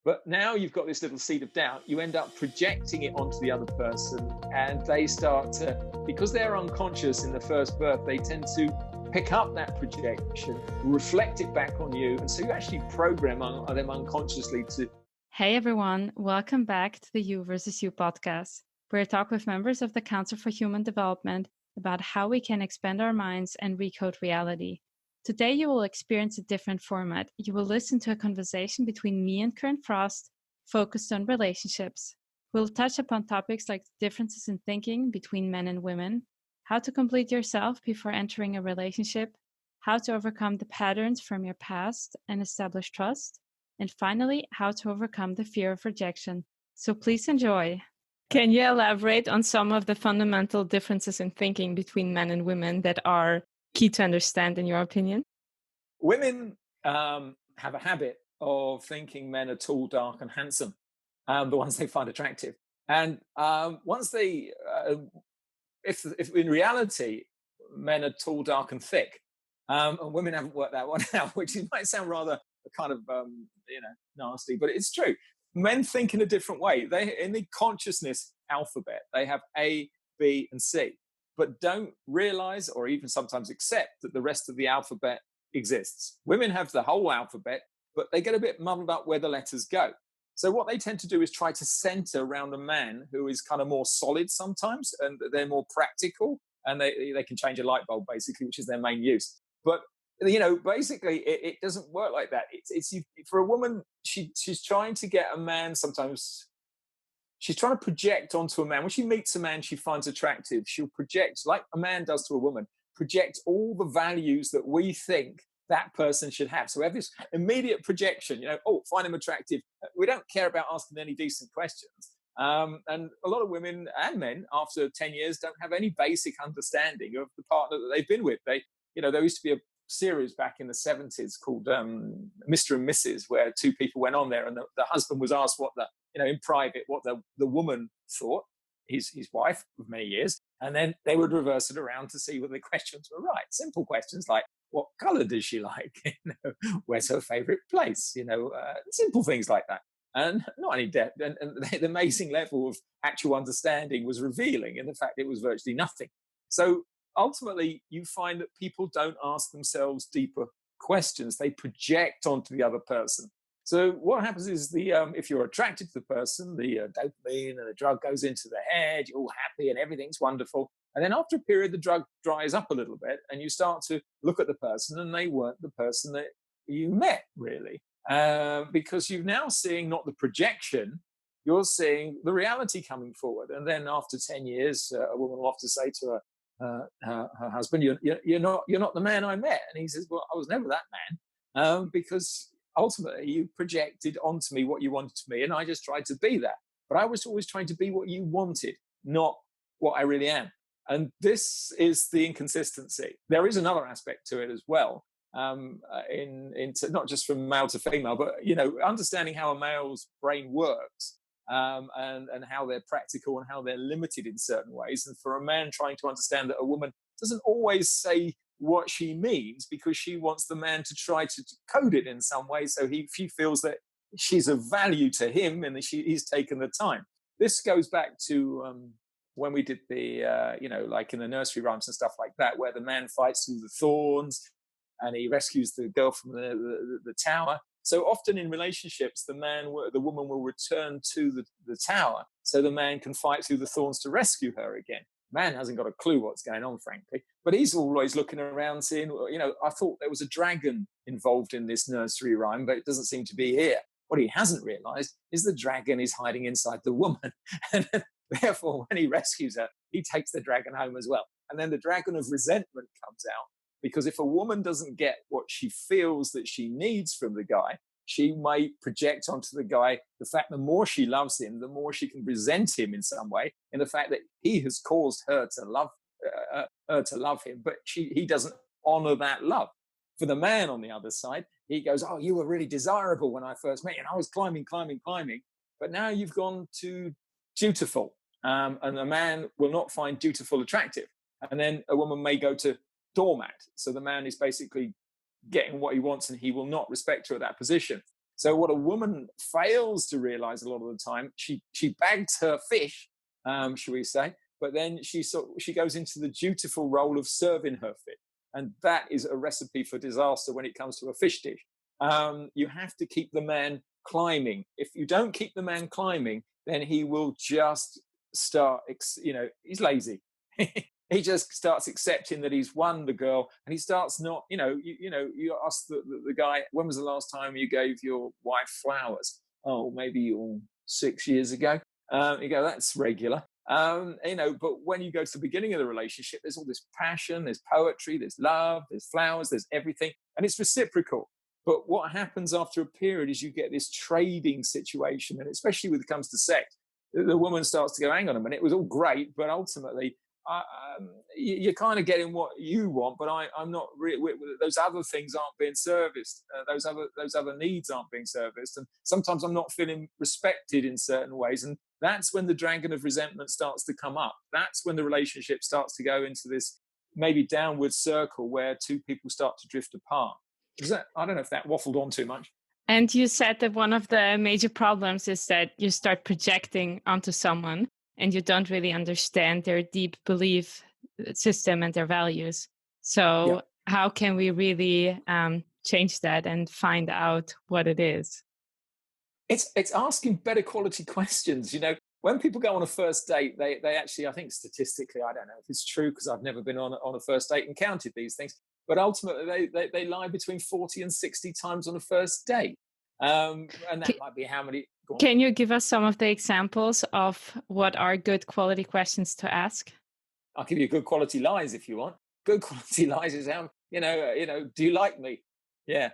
But now you've got this little seed of doubt, you end up projecting it onto the other person, and they start to, because they're unconscious in the first birth, they tend to pick up that projection, reflect it back on you, and so you actually program them unconsciously to... Hey everyone, welcome back to the You versus You podcast, where I talk with members of the Council for Human Development about how we can expand our minds and recode reality. Today you will experience a different format. You will listen to a conversation between me and Kern Frost focused on relationships. We'll touch upon topics like differences in thinking between men and women, how to complete yourself before entering a relationship, how to overcome the patterns from your past and establish trust, and finally, how to overcome the fear of rejection. So please enjoy. Can you elaborate on some of the fundamental differences in thinking between men and women that are key to understand, in your opinion? Women have a habit of thinking men are tall, dark, and handsome, the ones they find attractive. And once they, if in reality, men are tall, dark, and thick, and women haven't worked that one out, which might sound rather kind of nasty, but it's true. Men think in a different way. They, in the consciousness alphabet, they have A, B, and C, but don't realize or even sometimes accept that the rest of the alphabet exists. Women have the whole alphabet, but they get a bit muddled up where the letters go. So what they tend to do is try to center around a man who is kind of more solid sometimes, and they're more practical, and they can change a light bulb basically, which is their main use. But basically it doesn't work like that. It's for a woman, she's trying to get a man. Sometimes she's trying to project onto a man. When she meets a man she finds attractive, she'll project, like a man does to a woman, project all the values that we think that person should have. So we have this immediate projection, find him attractive. We don't care about asking any decent questions. And a lot of women and men, after 10 years, don't have any basic understanding of the partner that they've been with. There used to be a series back in the 70s called Mr. and Mrs., where two people went on there, and the husband was asked in private what the woman thought, his wife of many years, and then they would reverse it around to see whether the questions were right. Simple questions like, what color does she like? Where's her favorite place? Simple things like that. And not only that, and the amazing level of actual understanding was revealing in the fact it was virtually nothing. So ultimately, you find that people don't ask themselves deeper questions. They project onto the other person. So what happens is if you're attracted to the person, the dopamine and the drug goes into the head, you're all happy and everything's wonderful. And then after a period, the drug dries up a little bit and you start to look at the person and they weren't the person that you met, really. Because you're now seeing not the projection, you're seeing the reality coming forward. And then after 10 years, a woman will often say to her husband, you're not the man I met. And he says, well, I was never that man, because ultimately you projected onto me what you wanted to me, and I just tried to be that. But I was always trying to be what you wanted, not what I really am. And this is the inconsistency. There is another aspect to it as well, not just from male to female, but understanding how a male's brain works. And how they're practical and how they're limited in certain ways. And for a man trying to understand that a woman doesn't always say what she means because she wants the man to try to code it in some way, so she feels that she's of value to him and he's taken the time. This goes back to when we did the, like in the nursery rhymes and stuff like that, where the man fights through the thorns and he rescues the girl from the tower. So often in relationships, the woman will return to the tower so the man can fight through the thorns to rescue her again. Man hasn't got a clue what's going on, frankly, but he's always looking around saying, I thought there was a dragon involved in this nursery rhyme, but it doesn't seem to be here. What he hasn't realized is the dragon is hiding inside the woman. And therefore, when he rescues her, he takes the dragon home as well. And then the dragon of resentment comes out. Because if a woman doesn't get what she feels that she needs from the guy, she may project onto the guy the fact the more she loves him, the more she can resent him in some way, in the fact that he has caused her to love him, but he doesn't honor that love. For the man on the other side, he goes, oh, you were really desirable when I first met you, and I was climbing, but now you've gone to dutiful, and a man will not find dutiful attractive. And then a woman may go to doormat. So the man is basically getting what he wants and he will not respect her at that position. So what a woman fails to realize a lot of the time, she bags her fish, shall we say, but then she goes into the dutiful role of serving her fish. And that is a recipe for disaster when it comes to a fish dish. You have to keep the man climbing. If you don't keep the man climbing, then he will just start, he's lazy. He just starts accepting that he's won the girl, and he starts not, you ask the guy, when was the last time you gave your wife flowers? Oh, maybe 6 years ago. You go, that's regular. But when you go to the beginning of the relationship, there's all this passion, there's poetry, there's love, there's flowers, there's everything, and it's reciprocal. But what happens after a period is you get this trading situation, and especially when it comes to sex, the woman starts to go, hang on a minute, it was all great, but ultimately you're kind of getting what you want, but I'm not really. Those other things aren't being serviced. Those other needs aren't being serviced, and sometimes I'm not feeling respected in certain ways, and that's when the dragon of resentment starts to come up. That's when the relationship starts to go into this maybe downward circle where two people start to drift apart. I don't know if that waffled on too much. And you said that one of the major problems is that you start projecting onto someone and you don't really understand their deep belief system and their values. So how can we really change that and find out what it is? It's asking better quality questions. When people go on a first date, they actually, I think statistically, I don't know if it's true because I've never been on a first date and counted these things, but ultimately they lie between 40 and 60 times on a first date. And that might be how many. Can you give us some of the examples of what are good quality questions to ask? I'll give you good quality lies if you want. Good quality lies is how, do you like me? Yeah.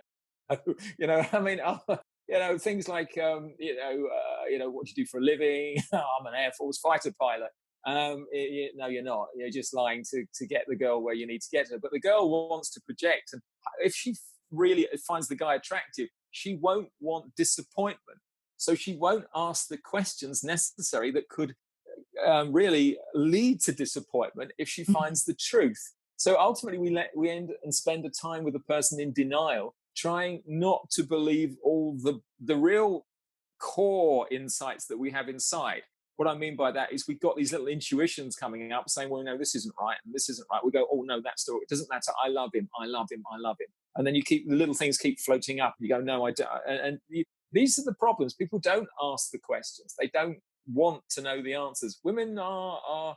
Things like, what do you do for a living? I'm an Air Force fighter pilot. No, you're not. You're just lying to get the girl where you need to get her. But the girl wants to project. And if she really finds the guy attractive, she won't want disappointment. So she won't ask the questions necessary that could really lead to disappointment if she finds the truth. So ultimately, we end and spend a time with a person in denial, trying not to believe all the real core insights that we have inside. What I mean by that is we've got these little intuitions coming up saying, well, no, this isn't right, and this isn't right. We go, oh, no, that story, it doesn't matter. I love him. I love him. I love him. And then the little things keep floating up. You go, no, I don't. And these are the problems. People don't ask the questions. They don't want to know the answers. Women are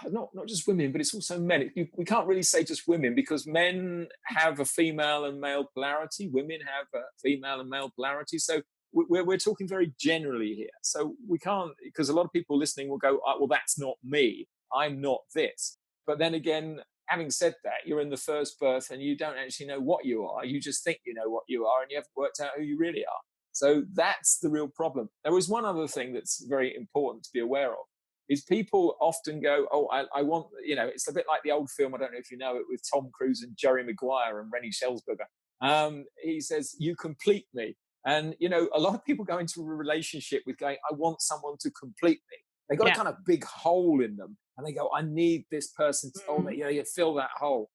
not just women, but it's also men. We can't really say just women because men have a female and male polarity. Women have a female and male polarity. So we're talking very generally here. So we can't, because a lot of people listening will go, well, that's not me. I'm not this. But then again, having said that, you're in the first birth and you don't actually know what you are. You just think you know what you are and you haven't worked out who you really are. So that's the real problem. There was one other thing that's very important to be aware of, is people often go, oh, I want, it's a bit like the old film, I don't know if you know it, with Tom Cruise and Jerry Maguire and Rennie Schellsberger. He says, you complete me. And, a lot of people go into a relationship with going, I want someone to complete me. They got a kind of big hole in them. And they go, I need this person to, you fill that hole.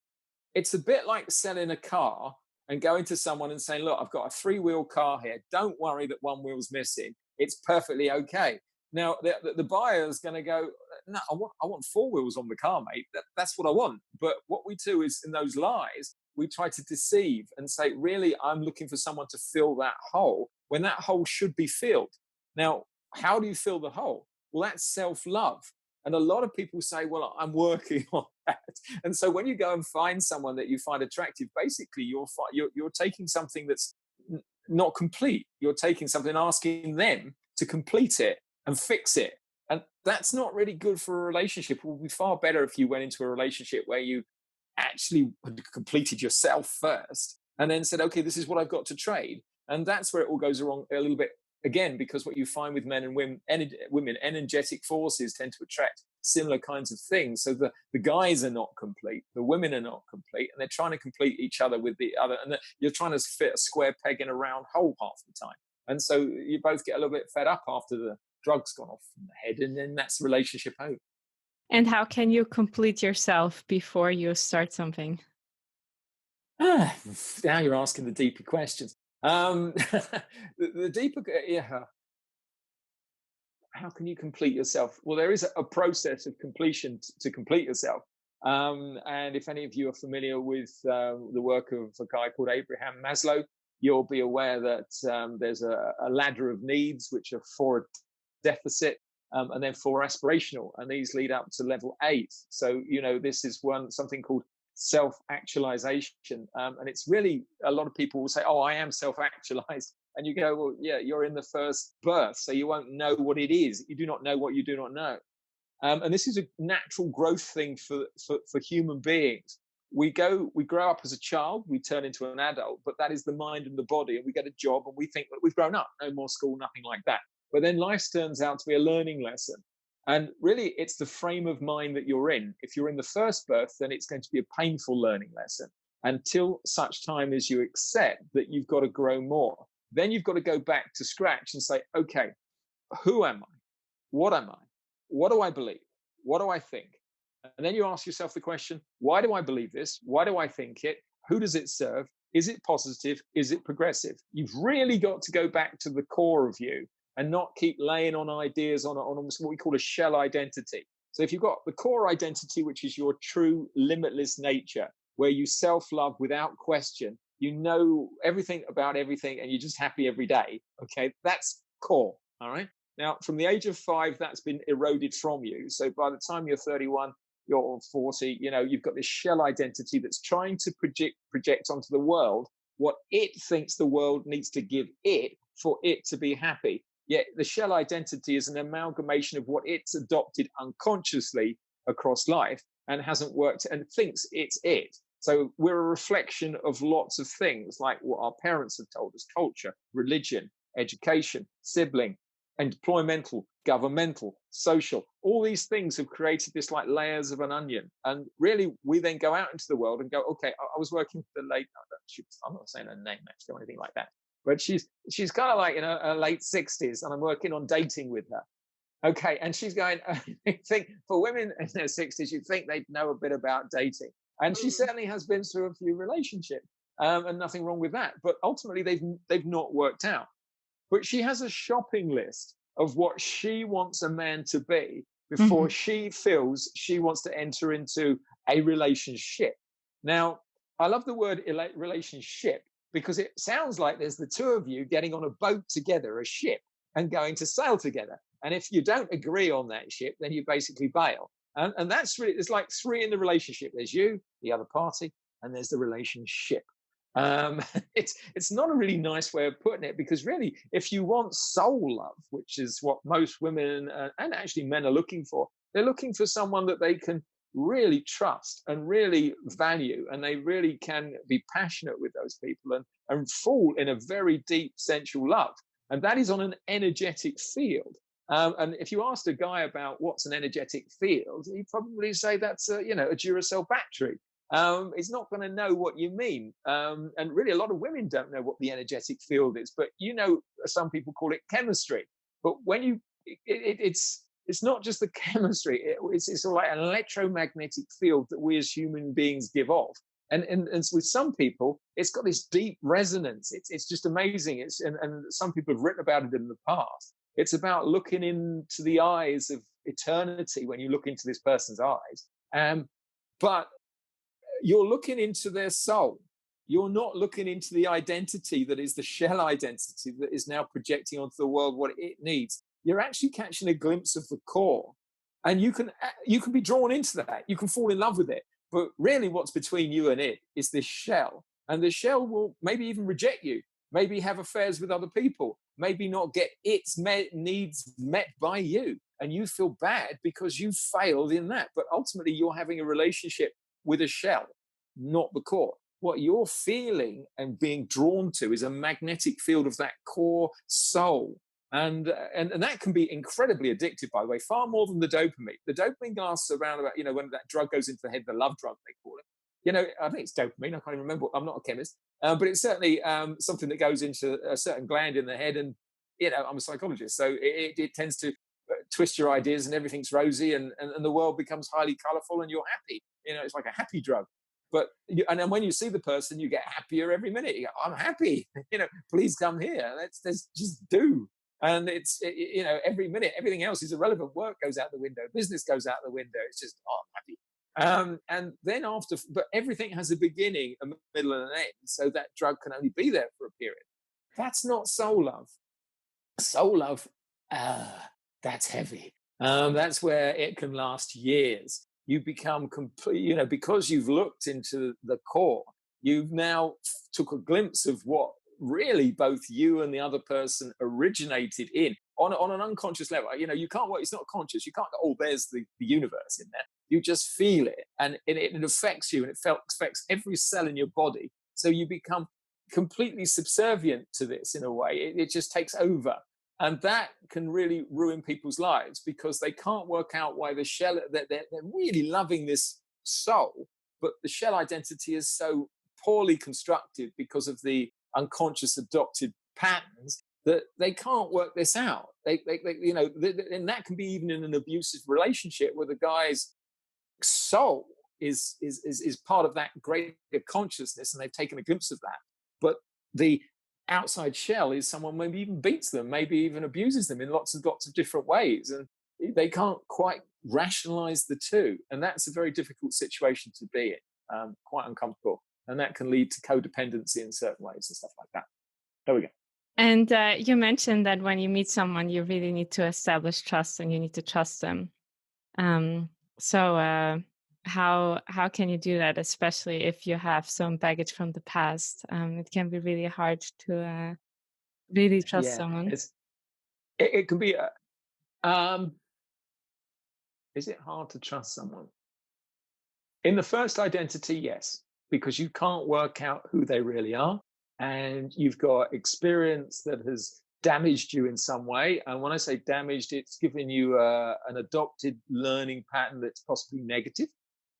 It's a bit like selling a car and going to someone and saying, look, I've got a 3-wheel car here. Don't worry that one wheel's missing. It's perfectly okay. Now, the buyer's going to go, no, I want 4 wheels on the car, mate. That's what I want. But what we do is, in those lies, we try to deceive and say, really, I'm looking for someone to fill that hole when that hole should be filled. Now, how do you fill the hole? Well, that's self-love. And a lot of people say, well, I'm working on that. And so when you go and find someone that you find attractive, basically you're taking something that's not complete. You're taking something and asking them to complete it and fix it. And that's not really good for a relationship. It would be far better if you went into a relationship where you actually completed yourself first and then said, okay, this is what I've got to trade. And that's where it all goes wrong a little bit again, because what you find with men and women, energetic forces tend to attract similar kinds of things. So the guys are not complete, the women are not complete, and they're trying to complete each other with the other. And you're trying to fit a square peg in a round hole half the time. And so you both get a little bit fed up after the drug's gone off from the head, and then that's the relationship over. And how can you complete yourself before you start something? Now you're asking the deeper questions. The deeper, yeah. How can you complete yourself? Well, there is a process of completion to complete yourself. And if any of you are familiar with the work of a guy called Abraham Maslow, you'll be aware that there's a ladder of needs, which are 4 deficit, and then 4 aspirational, and these lead up to level 8. So, this is something called self-actualization. And it's really, a lot of people will say, oh, I am self-actualized. And you go, well, yeah, you're in the first birth, so you won't know what it is. You do not know what you do not know. And this is a natural growth thing for human beings. We grow up as a child, we turn into an adult, but that is the mind and the body, and we get a job and we think that we've grown up, no more school, nothing like that. But then life turns out to be a learning lesson. And really, it's the frame of mind that you're in. If you're in the first birth, then it's going to be a painful learning lesson until such time as you accept that you've got to grow more. Then you've got to go back to scratch and say, okay, who am I? What am I? What do I believe? What do I think? And then you ask yourself the question, why do I believe this? Why do I think it? Who does it serve? Is it positive? Is it progressive? You've really got to go back to the core of you and not keep laying on ideas on what we call a shell identity. So if you've got the core identity, which is your true limitless nature, where you self-love without question, you know everything about everything, and you're just happy every day. Okay, that's core. All right. Now, from the age of 5, that's been eroded from you. So by the time you're 31, you're 40, you've got this shell identity that's trying to project onto the world what it thinks the world needs to give it for it to be happy. Yet the shell identity is an amalgamation of what it's adopted unconsciously across life and hasn't worked and thinks it's it. So we're a reflection of lots of things, like what our parents have told us: culture, religion, education, sibling, employmental, governmental, social. All these things have created this like layers of an onion. And really, we then go out into the world and go, okay, I was working for the late, I'm not saying her name actually or anything like that, but she's kind of like in her late 60s, and I'm working on dating with her. Okay, and she's going, I think for women in their 60s, you'd think they'd know a bit about dating. And she certainly has been through a few relationships, and nothing wrong with that. But ultimately, they've not worked out. But she has a shopping list of what she wants a man to be before she feels she wants to enter into a relationship. Now, I love the word relationship because it sounds like there's the two of you getting on a boat together, a ship, and going to sail together. And if you don't agree on that ship, then you basically bail. And that's really, there's like 3 in the relationship. There's you, the other party, and there's the relationship. It's not a really nice way of putting it, because really, if you want soul love, which is what most women and actually men are looking for, they're looking for someone that they can really trust and really value, and they really can be passionate with those people and fall in a very deep sensual love. And that is on an energetic field. And if you asked a guy about what's an energetic field, he'd probably say that's a Duracell battery. He's not going to know what you mean. And really, a lot of women don't know what the energetic field is. But some people call it chemistry. But when it's not just the chemistry. It's like an electromagnetic field that we as human beings give off. And with some people, it's got this deep resonance. It's just amazing. And some people have written about it in the past. It's about looking into the eyes of eternity when you look into this person's eyes. But you're looking into their soul. You're not looking into the identity that is the shell identity that is now projecting onto the world what it needs. You're actually catching a glimpse of the core. And you can be drawn into that. You can fall in love with it. But really what's between you and it is this shell. And the shell will maybe even reject you, maybe have affairs with other people, maybe not get its needs met by you. And you feel bad because you failed in that. But ultimately, you're having a relationship with a shell, not the core. What you're feeling and being drawn to is a magnetic field of that core soul. And that can be incredibly addictive, by the way, far more than the dopamine. The dopamine lasts around about, when that drug goes into the head, the love drug, they call it. I think it's dopamine. I can't even remember. I'm not a chemist. But it's certainly something that goes into a certain gland in the head. And, I'm a psychologist. So it tends to twist your ideas and everything's rosy and the world becomes highly colorful and you're happy. It's like a happy drug. And then when you see the person, you get happier every minute. You go, I'm happy. Please come here. Let's just do. And every minute, everything else is irrelevant. Work goes out the window. Business goes out the window. It's just, I'm happy. And then but everything has a beginning, a middle, and an end. So that drug can only be there for a period. That's not soul love. Soul love, that's heavy. That's where it can last years. You become complete, because you've looked into the core, you've now took a glimpse of what really both you and the other person originated in on an unconscious level. You can't work, it's not conscious. You can't go, oh, there's the universe in there. You just feel it, and it affects you, and it affects every cell in your body. So you become completely subservient to this in a way. It just takes over. And that can really ruin people's lives because they can't work out why the shell, they're really loving this soul, but the shell identity is so poorly constructed because of the unconscious adopted patterns that they can't work this out. And that can be even in an abusive relationship where the guy's soul is part of that greater consciousness, and they've taken a glimpse of that. But the outside shell is someone maybe even beats them, maybe even abuses them in lots and lots of different ways, and they can't quite rationalize the two, and that's a very difficult situation to be in, quite uncomfortable, and that can lead to codependency in certain ways and stuff like that. There we go. And you mentioned that when you meet someone, you really need to establish trust, and you need to trust them. So how can you do that, especially if you have some baggage from the past? It can be really hard to really trust someone. It can be. Is it hard to trust someone? In the first identity, yes, because you can't work out who they really are, and you've got experience that has damaged you in some way. And when I say damaged, it's given you an adopted learning pattern that's possibly negative.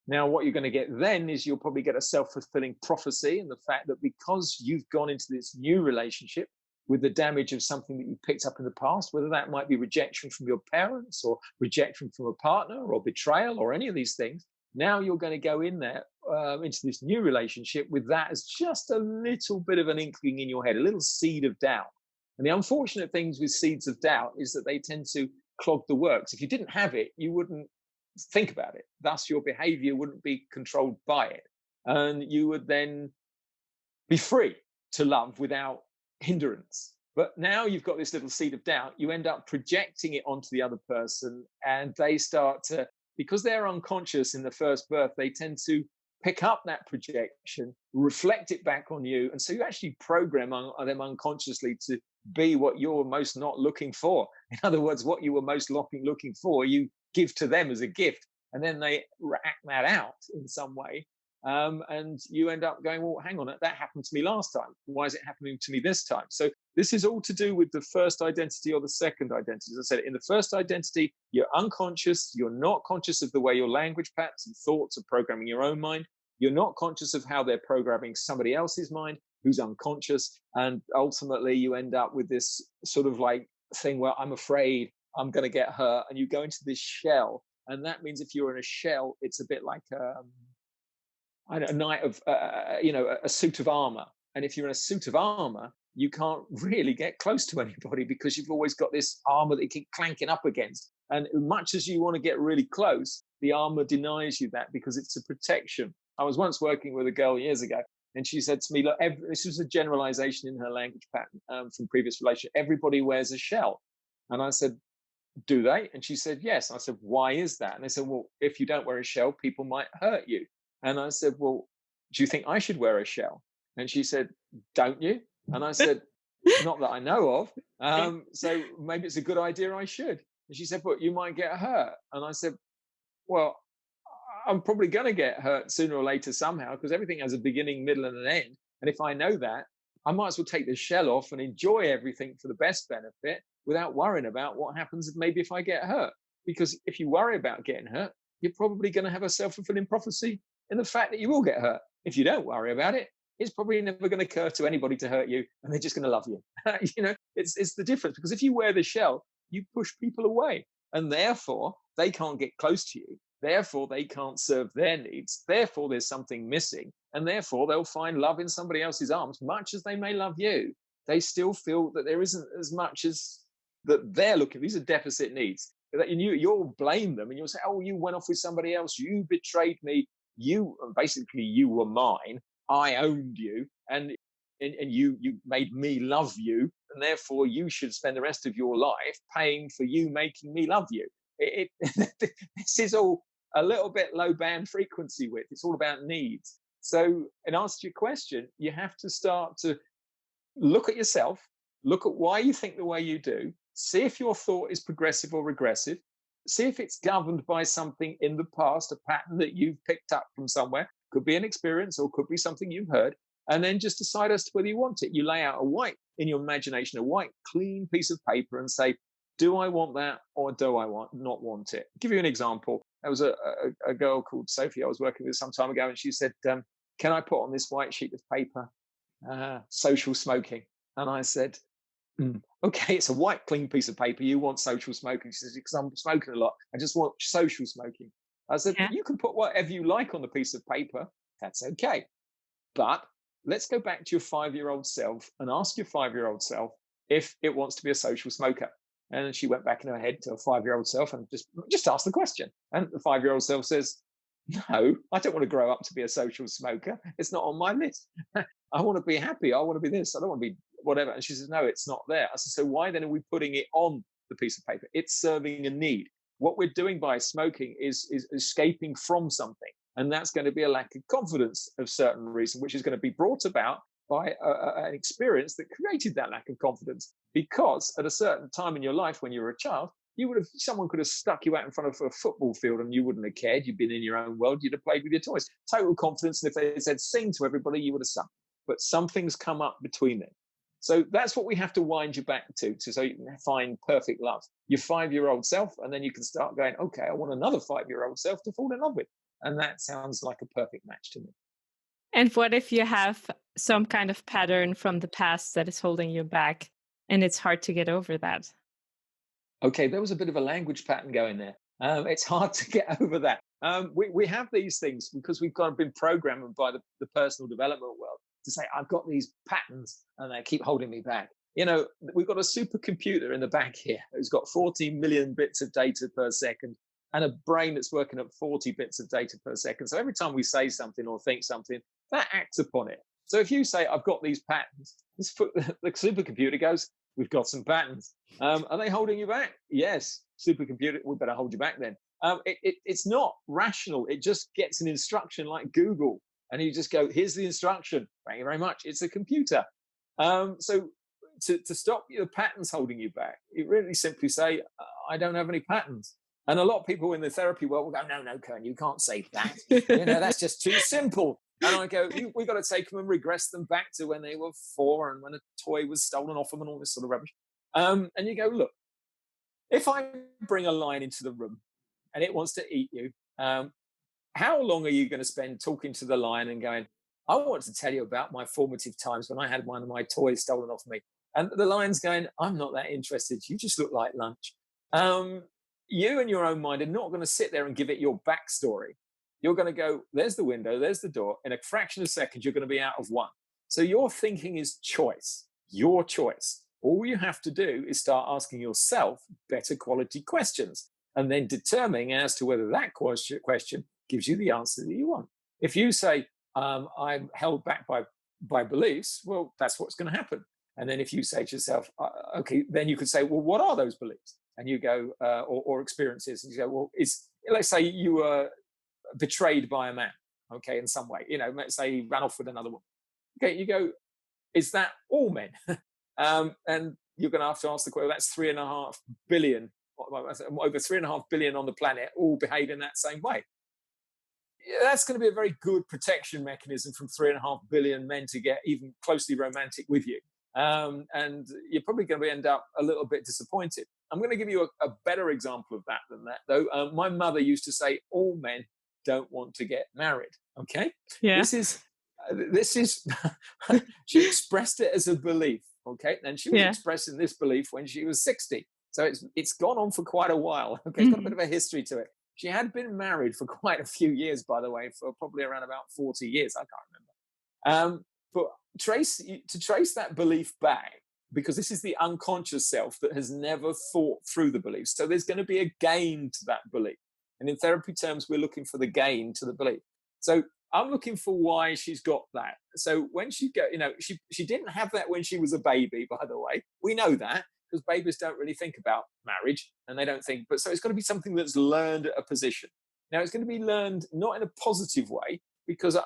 Now, what you're going to get then is you'll probably get a self-fulfilling prophecy, and the fact that because you've gone into this new relationship with the damage of something that you picked up in the past, whether that might be rejection from your parents or rejection from a partner or betrayal or any of these things, now you're going to go in there into this new relationship with that as just a little bit of an inkling in your head, a little seed of doubt. And the unfortunate things with seeds of doubt is that they tend to clog the works. If you didn't have it, you wouldn't think about it. Thus, your behavior wouldn't be controlled by it. And you would then be free to love without hindrance. But now you've got this little seed of doubt, you end up projecting it onto the other person, and they start to, because they're unconscious in the first birth, they tend to pick up that projection, reflect it back on you. And so you actually program them unconsciously to be what you're most not looking for. In other words, what you were most looking for, you give to them as a gift, and then they act that out in some way. And you end up going, well, hang on, that happened to me last time. Why is it happening to me this time? So this is all to do with the first identity or the second identity. As I said, in the first identity, you're unconscious. You're not conscious of the way your language patterns and thoughts are programming your own mind. You're not conscious of how they're programming somebody else's mind who's unconscious. And ultimately, you end up with this sort of like thing where I'm afraid I'm going to get hurt. And you go into this shell. And that means if you're in a shell, it's a bit like a knight of, a suit of armor. And if you're in a suit of armor, you can't really get close to anybody because you've always got this armor that you keep clanking up against. And much as you want to get really close, the armor denies you that because it's a protection. I was once working with a girl years ago, and she said to me, look, this was a generalization in her language pattern from previous relationship. Everybody wears a shell. And I said, do they? And she said, yes. I said, why is that? And they said, well, if you don't wear a shell, people might hurt you. And I said, well, do you think I should wear a shell? And she said, don't you? And I said, not that I know of. So maybe it's a good idea I should. And she said, but you might get hurt. And I said, well, I'm probably going to get hurt sooner or later somehow because everything has a beginning, middle, and an end. And if I know that, I might as well take the shell off and enjoy everything for the best benefit without worrying about what happens maybe if I get hurt. Because if you worry about getting hurt, you're probably going to have a self-fulfilling prophecy in the fact that you will get hurt. If you don't worry about it, it's probably never going to occur to anybody to hurt you, and they're just going to love you. It's the difference, because if you wear the shell, you push people away, and therefore they can't get close to you. Therefore, they can't serve their needs. Therefore, there's something missing. And therefore, they'll find love in somebody else's arms, much as they may love you. They still feel that there isn't as much as that they're looking. These are deficit needs. That you'll blame them and you'll say, oh, you went off with somebody else. You betrayed me. Basically, you were mine. I owned you. And you made me love you. And therefore, you should spend the rest of your life paying for you making me love you. This is all a little bit low band frequency width. It's all about needs. So in answer to your question, you have to start to look at yourself, look at why you think the way you do, see if your thought is progressive or regressive, see if it's governed by something in the past, a pattern that you've picked up from somewhere, could be an experience or could be something you've heard, and then just decide as to whether you want it. You lay out in your imagination, a white, clean piece of paper and say, do I want that or do I not want it? I'll give you an example. There was a girl called Sophie I was working with some time ago, and she said, can I put on this white sheet of paper, social smoking? And I said, okay, it's a white, clean piece of paper. You want social smoking? She says, because I'm smoking a lot. I just want social smoking. I said, you can put whatever you like on the piece of paper. That's okay. But let's go back to your 5-year-old self and ask your 5-year-old self if it wants to be a social smoker. And she went back in her head to her 5-year-old self and just asked the question. And the 5-year-old self says, no, I don't want to grow up to be a social smoker. It's not on my list. I want to be happy. I want to be this. I don't want to be whatever. And she says, no, it's not there. I said, so why then are we putting it on the piece of paper? It's serving a need. What we're doing by smoking is escaping from something. And that's going to be a lack of confidence of certain reason, which is going to be brought about by an experience that created that lack of confidence. Because at a certain time in your life, when you were a child, someone could have stuck you out in front of a football field and you wouldn't have cared. You'd been in your own world. You'd have played with your toys. Total confidence. And if they said sing to everybody, you would have sung. But something's come up between them. So that's what we have to wind you back to so you can find perfect love. Your 5-year-old self, and then you can start going, okay, I want another 5-year-old self to fall in love with. And that sounds like a perfect match to me. And what if you have some kind of pattern from the past that is holding you back and it's hard to get over that? Okay, there was a bit of a language pattern going there. It's hard to get over that. We have these things because we've kind of been programmed by the personal development world to say, I've got these patterns and they keep holding me back. We've got a supercomputer in the back here who's got 40 million bits of data per second and a brain that's working at 40 bits of data per second. So every time we say something or think something, that acts upon it. So if you say, I've got these patterns, the supercomputer goes, we've got some patterns. Are they holding you back? Yes. Supercomputer, we better hold you back then. It's not rational. It just gets an instruction like Google. And you just go, here's the instruction. Thank you very much. It's a computer. So to stop the patterns holding you back, you really simply say, I don't have any patterns. And a lot of people in the therapy world will go, no, Kern, you can't say that. That's just too simple. And I go, we've got to take them and regress them back to when they were 4 and when a toy was stolen off them and all this sort of rubbish. And you go, look, if I bring a lion into the room and it wants to eat you, how long are you going to spend talking to the lion and going, I want to tell you about my formative times when I had one of my toys stolen off me. And the lion's going, I'm not that interested. You just look like lunch. You in your own mind are not going to sit there and give it your backstory. You're going to go, there's the window, there's the door. In a fraction of a second, you're going to be out of one. So your thinking is choice, your choice. All you have to do is start asking yourself better quality questions and then determining as to whether that question gives you the answer that you want. If you say, I'm held back by beliefs, well, that's what's going to happen. And then if you say to yourself, okay, then you could say, well, what are those beliefs? And you go, or experiences, and you go, well, let's say you were betrayed by a man, okay, in some way, let's say he ran off with another woman. Okay, you go, is that all men? And you're going to have to ask the question, that's 3.5 billion, over 3.5 billion on the planet, all behave in that same way. That's going to be a very good protection mechanism from 3.5 billion men to get even closely romantic with you. And you're probably going to end up a little bit disappointed. I'm going to give you a better example of that than that, though. My mother used to say, all men don't want to get married. Okay? Yeah. This is she expressed it as a belief. Okay? And she was expressing this belief when she was 60. So it's gone on for quite a while. Okay? It's got a bit of a history to it. She had been married for quite a few years, by the way, for probably around about 40 years. I can't remember. But to trace that belief back, because this is the unconscious self that has never thought through the belief. So there's going to be a gain to that belief. And in therapy terms, we're looking for the gain to the belief. So I'm looking for why she's got that. So when she she didn't have that when she was a baby, by the way. We know that because babies don't really think about marriage and they don't think, but so it's got to be something that's learned at a position. Now it's going to be learned not in a positive way because,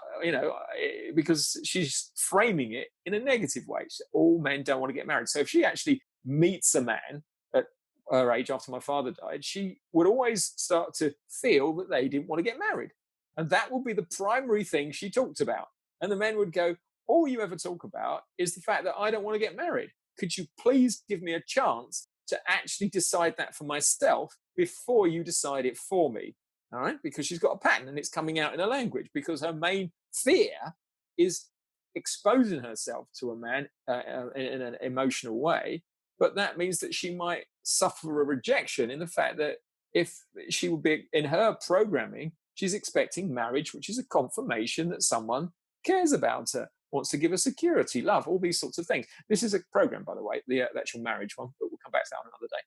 because she's framing it in a negative way. So all men don't want to get married. So if she actually meets a man at her age after my father died, she would always start to feel that they didn't want to get married. And that will be the primary thing she talked about. And the men would go, all you ever talk about is the fact that I don't want to get married. Could you please give me a chance to actually decide that for myself before you decide it for me? All right, because she's got a pattern and it's coming out in her language because her main fear is exposing herself to a man in an emotional way. But that means that she might suffer a rejection in the fact that if she would be in her programming, she's expecting marriage, which is a confirmation that someone cares about her, wants to give her security, love, all these sorts of things. This is a program, by the way, the actual marriage one, but we'll come back to that on another day.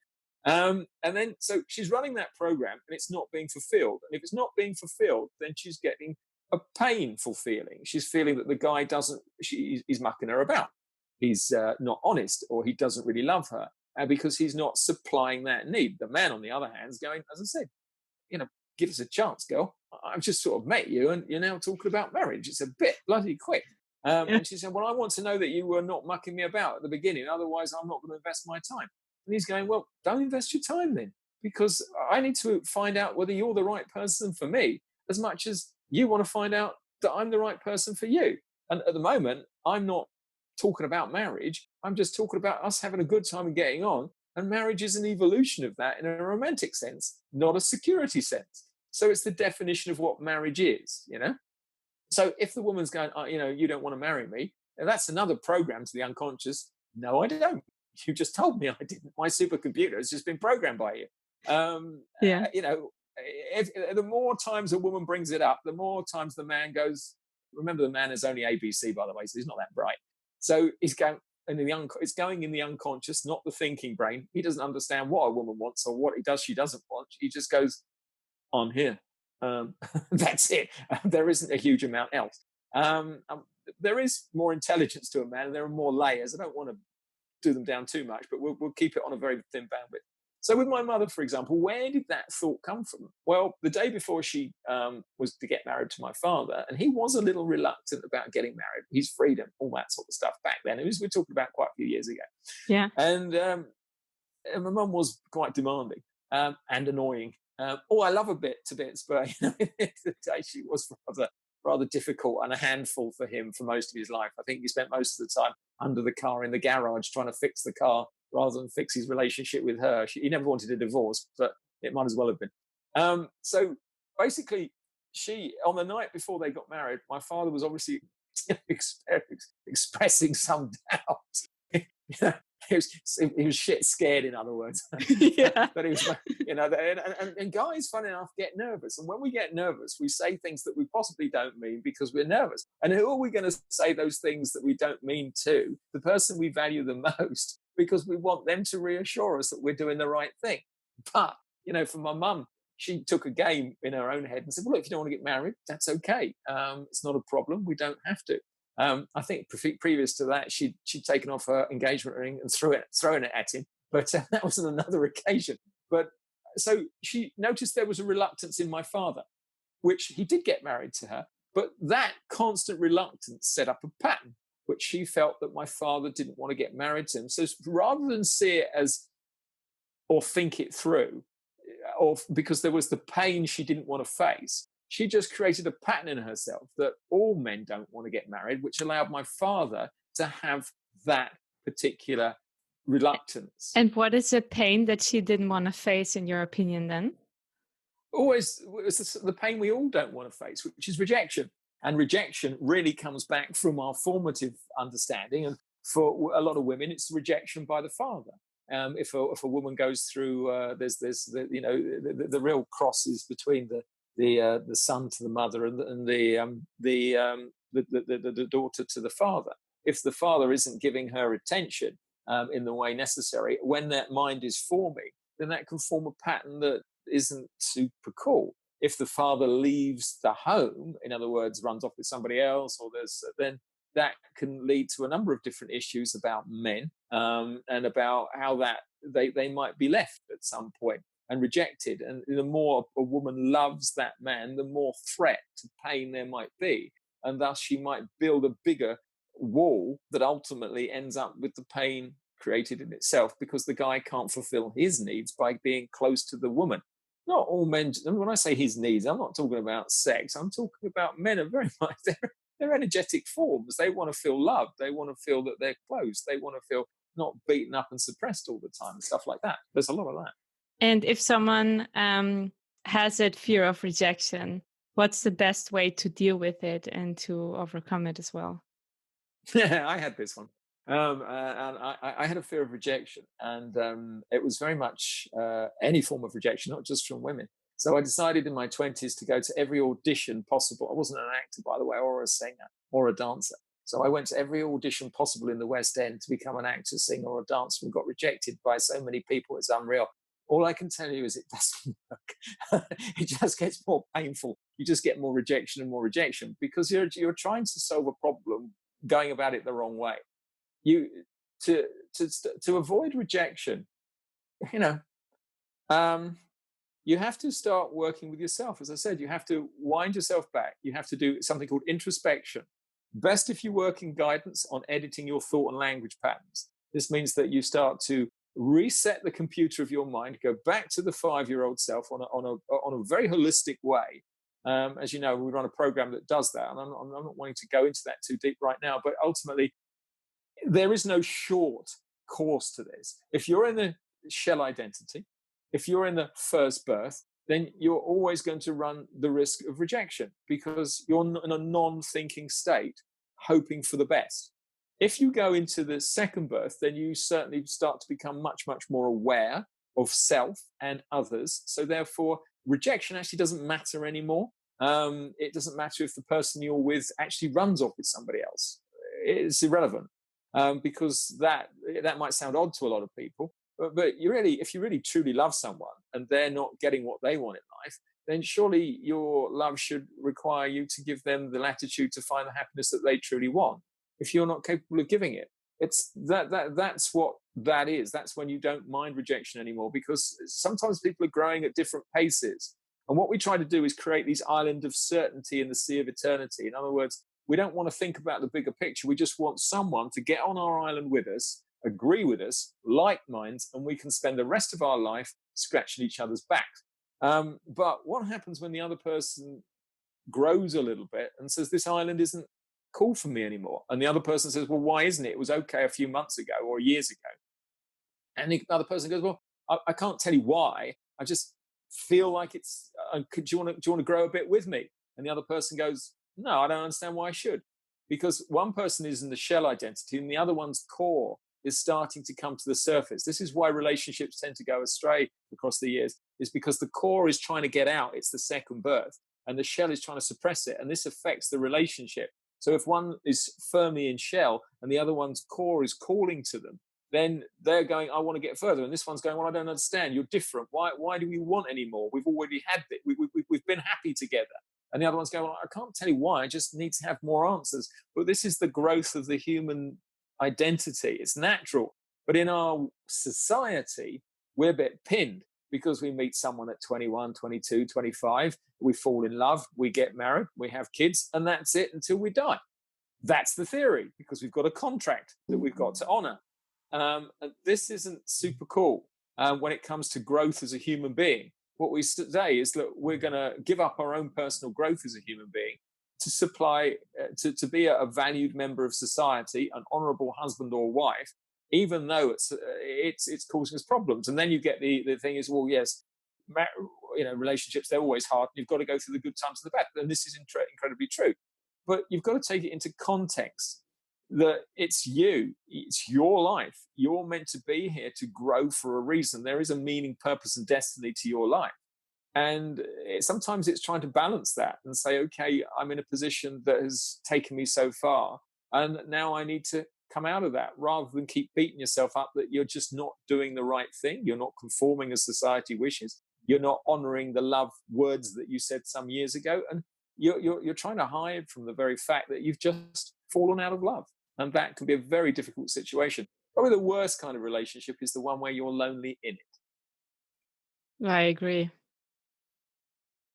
And then, so she's running that program and it's not being fulfilled. And if it's not being fulfilled, then she's getting a painful feeling. She's feeling that the guy he's mucking her about. He's not honest, or he doesn't really love her because he's not supplying that need. The man, on the other hand, is going, as I said, give us a chance, girl. I've just sort of met you and you're now talking about marriage. It's a bit bloody quick. And she said, well, I want to know that you were not mucking me about at the beginning. Otherwise, I'm not going to invest my time. And he's going, well, don't invest your time then, because I need to find out whether you're the right person for me as much as you want to find out that I'm the right person for you. And at the moment, I'm not talking about marriage. I'm just talking about us having a good time and getting on. And marriage is an evolution of that in a romantic sense, not a security sense. So it's the definition of what marriage is, So if the woman's going, you don't want to marry me, that's another program to the unconscious. No, I don't. You just told me I didn't. My supercomputer has just been programmed by you. If the more times a woman brings it up, the more times the man goes, remember the man is only ABC, by the way, so he's not that bright. So he's going, it's going in the unconscious, not the thinking brain. He doesn't understand what a woman wants or what she doesn't want. He just goes, I'm here. That's it. There isn't a huge amount else. There is more intelligence to a man, and there are more layers. I don't want to do them down too much, but we'll keep it on a very thin bandwidth. So with my mother, for example, where did that thought come from? Well, the day before she was to get married to my father, and he was a little reluctant about getting married. His freedom, all that sort of stuff back then. We're talking about quite a few years ago. Yeah. And my mum was quite demanding and annoying. I love her to bits, but the day she was rather difficult and a handful for him for most of his life. I think he spent most of the time under the car in the garage trying to fix the car rather than fix his relationship with her. He never wanted a divorce, but it might as well have been. So basically, on the night before they got married, my father was obviously expressing some doubt. He was shit scared, in other words. Yeah. But he was, and guys, fun enough, get nervous. And when we get nervous, we say things that we possibly don't mean because we're nervous. And who are we going to say those things that we don't mean to? The person we value the most, because we want them to reassure us that we're doing the right thing. But, for my mum, she took a game in her own head and said, well, look, if you don't want to get married, that's okay. It's not a problem. We don't have to. I think previous to that, she'd taken off her engagement ring and thrown it at him. But that was on another occasion. But so she noticed there was a reluctance in my father, which he did get married to her. But that constant reluctance set up a pattern, which she felt that my father didn't want to get married to him. So rather than see it as, or think it through, or because there was the pain she didn't want to face, she just created a pattern in herself that all men don't want to get married, which allowed my father to have that particular reluctance. And what is the pain that she didn't want to face, in your opinion, then? Always the pain we all don't want to face, which is rejection. And rejection really comes back from our formative understanding. And for a lot of women, it's rejection by the father. If a woman goes through, there's the real crosses between the son to the mother and the daughter to the father. If the father isn't giving her attention in the way necessary, when that mind is forming, then that can form a pattern that isn't super cool. If the father leaves the home, in other words, runs off with somebody else, or then that can lead to a number of different issues about men, and about how that they might be left at some point and rejected. And the more a woman loves that man, the more threat to pain there might be. And thus she might build a bigger wall that ultimately ends up with the pain created in itself, because the guy can't fulfill his needs by being close to the woman. Not all men, when I say his needs, I'm not talking about sex. I'm talking about men are very much, they're energetic forms. They want to feel loved. They want to feel that they're close. They want to feel not beaten up and suppressed all the time and stuff like that. There's a lot of that. And if someone has that fear of rejection, what's the best way to deal with it and to overcome it as well? Yeah, I had this one. And I had a fear of rejection, and it was very much any form of rejection, not just from women. So I decided in my 20s to go to every audition possible. I wasn't an actor, by the way, or a singer or a dancer. So I went to every audition possible in the West End to become an actor, singer, or a dancer, and got rejected by so many people. It's unreal. All I can tell you is it doesn't work. It just gets more painful. You just get more rejection because you're trying to solve a problem going about it the wrong way. You to avoid rejection, you know, you have to start working with yourself. As I said, you have to wind yourself back. You have to do something called introspection. Best if you work in guidance on editing your thought and language patterns. This means that you start to reset the computer of your mind, go back to the 5-year-old self on a very holistic way. As you know, we run a program that does that, and I'm not wanting to go into that too deep right now, but ultimately, there is no short course to this. If you're in the shell identity, if you're in the first birth, then you're always going to run the risk of rejection because you're in a non-thinking state, hoping for the best. If you go into the second birth, then you certainly start to become much, much more aware of self and others. So therefore, rejection actually doesn't matter anymore. It doesn't matter if the person you're with actually runs off with somebody else. It's irrelevant. Because that might sound odd to a lot of people, but if you really truly love someone and they're not getting what they want in life, then surely your love should require you to give them the latitude to find the happiness that they truly want. If you're not capable of giving it, it's that's what that is. That's when you don't mind rejection anymore, because sometimes people are growing at different paces, and what we try to do is create these islands of certainty in the sea of eternity. In other words, we don't want to think about the bigger picture. We just want someone to get on our island with us, agree with us, like minds, and we can spend the rest of our life scratching each other's backs. But what happens when the other person grows a little bit and says, this island isn't cool for me anymore? And the other person says, well, why isn't it? It was okay a few months ago or years ago. And the other person goes, well, I can't tell you why. I just feel like it's, do you want to grow a bit with me? And the other person goes, no, I don't understand why I should. Because one person is in the shell identity and the other one's core is starting to come to the surface. This is why relationships tend to go astray across the years, is because the core is trying to get out. It's the second birth. And the shell is trying to suppress it. And this affects the relationship. So if one is firmly in shell and the other one's core is calling to them, then they're going, I want to get further. And this one's going, well, I don't understand. You're different. Why do we want any more? We've already had it. We've been happy together. And the other one's going, well, I can't tell you why. I just need to have more answers. But this is the growth of the human identity. It's natural. But in our society, we're a bit pinned because we meet someone at 21, 22, 25. We fall in love. We get married. We have kids. And that's it until we die. That's the theory, because we've got a contract that we've got to honor. And this isn't super cool when it comes to growth as a human being. What we say is that we're going to give up our own personal growth as a human being to supply, to be a valued member of society, an honorable husband or wife, even though it's causing us problems. And then you get the thing is, well, yes, relationships, they're always hard. You've got to go through the good times and the bad. And this is incredibly true. But you've got to take it into context. that it's you, it's your life. You're meant to be here to grow for a reason. There is a meaning, purpose, and destiny to your life. And sometimes it's trying to balance that and say, okay, I'm in a position that has taken me so far, and now I need to come out of that, rather than keep beating yourself up that you're just not doing the right thing. You're not conforming as society wishes. You're not honoring the love words that you said some years ago. And you're trying to hide from the very fact that you've just fallen out of love. And that can be a very difficult situation. Probably the worst kind of relationship is the one where you're lonely in it. I agree.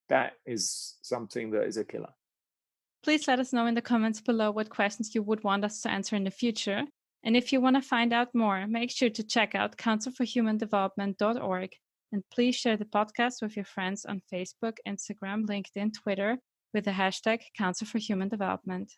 That is something that is a killer. Please let us know in the comments below what questions you would want us to answer in the future. And if you want to find out more, make sure to check out councilforhumandevelopment.org. And please share the podcast with your friends on Facebook, Instagram, LinkedIn, Twitter with the hashtag Council for Human Development.